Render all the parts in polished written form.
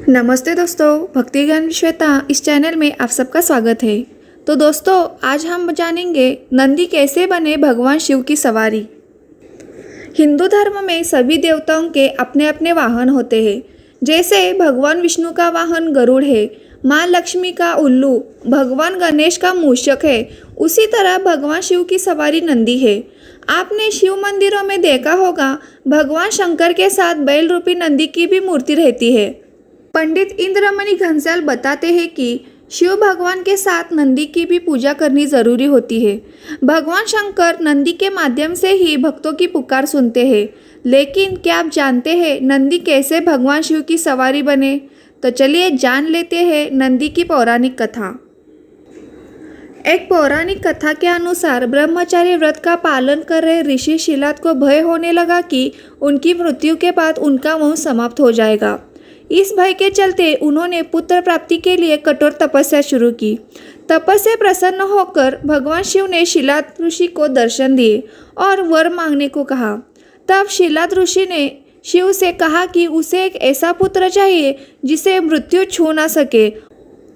नमस्ते दोस्तों, भक्ति ज्ञान विश्वेता इस चैनल में आप सबका स्वागत है। तो दोस्तों, आज हम जानेंगे नंदी कैसे बने भगवान शिव की सवारी। हिंदू धर्म में सभी देवताओं के अपने अपने वाहन होते हैं। जैसे भगवान विष्णु का वाहन गरुड़ है, माँ लक्ष्मी का उल्लू, भगवान गणेश का मूषक है, उसी तरह भगवान शिव की सवारी नंदी है। आपने शिव मंदिरों में देखा होगा, भगवान शंकर के साथ बैल रूपी नंदी की भी मूर्ति रहती है। पंडित इंद्रमणि घनसाल बताते हैं कि शिव भगवान के साथ नंदी की भी पूजा करनी जरूरी होती है। भगवान शंकर नंदी के माध्यम से ही भक्तों की पुकार सुनते हैं। लेकिन क्या आप जानते हैं नंदी कैसे भगवान शिव की सवारी बने? तो चलिए जान लेते हैं नंदी की पौराणिक कथा। एक पौराणिक कथा के अनुसार ब्रह्मचार्य व्रत का पालन कर रहे ऋषि शिलाद को भय होने लगा कि उनकी मृत्यु के बाद उनका वंश समाप्त हो जाएगा। इस भय के चलते उन्होंने पुत्र प्राप्ति के लिए कठोर तपस्या शुरू की। तपस्या प्रसन्न होकर भगवान शिव ने शिलाद ऋषि को दर्शन दिए और वर मांगने को कहा। तब शिलाद ऋषि ने शिव से कहा कि उसे एक ऐसा पुत्र चाहिए जिसे मृत्यु छू ना सके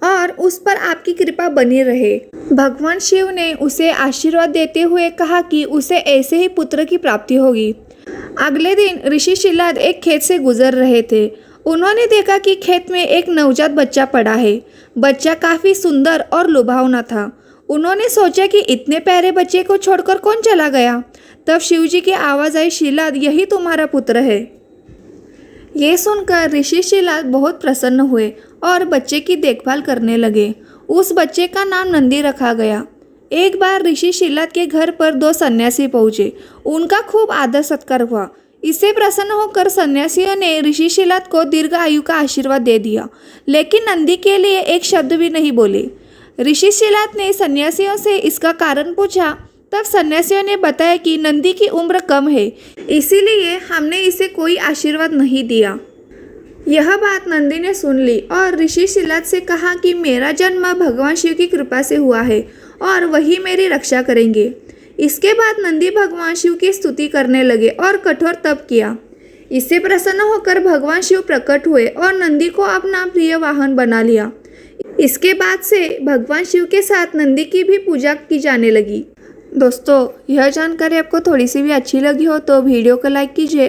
और उस पर आपकी कृपा बनी रहे। भगवान शिव ने उसे आशीर्वाद देते हुए कहा कि उसे ऐसे ही पुत्र की प्राप्ति होगी। अगले दिन ऋषि शिलाद एक खेत से गुजर रहे थे। उन्होंने देखा कि खेत में एक नवजात बच्चा पड़ा है। बच्चा काफी सुंदर और लुभावना था। उन्होंने सोचा कि इतने प्यारे बच्चे को छोड़कर कौन चला गया। तब शिवजी की आवाज आई, शिलाद, यही तुम्हारा पुत्र है। ये सुनकर ऋषि शिलाद बहुत प्रसन्न हुए और बच्चे की देखभाल करने लगे। उस बच्चे का नाम नंदी रखा गया। एक बार ऋषि शिलाद के घर पर दो सन्यासी पहुंचे। उनका खूब आदर सत्कार हुआ। इससे प्रसन्न होकर सन्यासियों ने ऋषि शिलाद को दीर्घ आयु का आशीर्वाद दे दिया, लेकिन नंदी के लिए एक शब्द भी नहीं बोले। ऋषि शिलाद ने सन्यासियों से इसका कारण पूछा। तब सन्यासियों ने बताया कि नंदी की उम्र कम है, इसीलिए हमने इसे कोई आशीर्वाद नहीं दिया। यह बात नंदी ने सुन ली और ऋषि शिलाद से कहा कि मेरा जन्म भगवान शिव की कृपा से हुआ है और वही मेरी रक्षा करेंगे। इसके बाद नंदी भगवान शिव की स्तुति करने लगे और कठोर तप किया। इससे प्रसन्न होकर भगवान शिव प्रकट हुए और नंदी को अपना प्रिय वाहन बना लिया। इसके बाद से भगवान शिव के साथ नंदी की भी पूजा की जाने लगी। दोस्तों, यह जानकारी आपको थोड़ी सी भी अच्छी लगी हो तो वीडियो को लाइक कीजिए।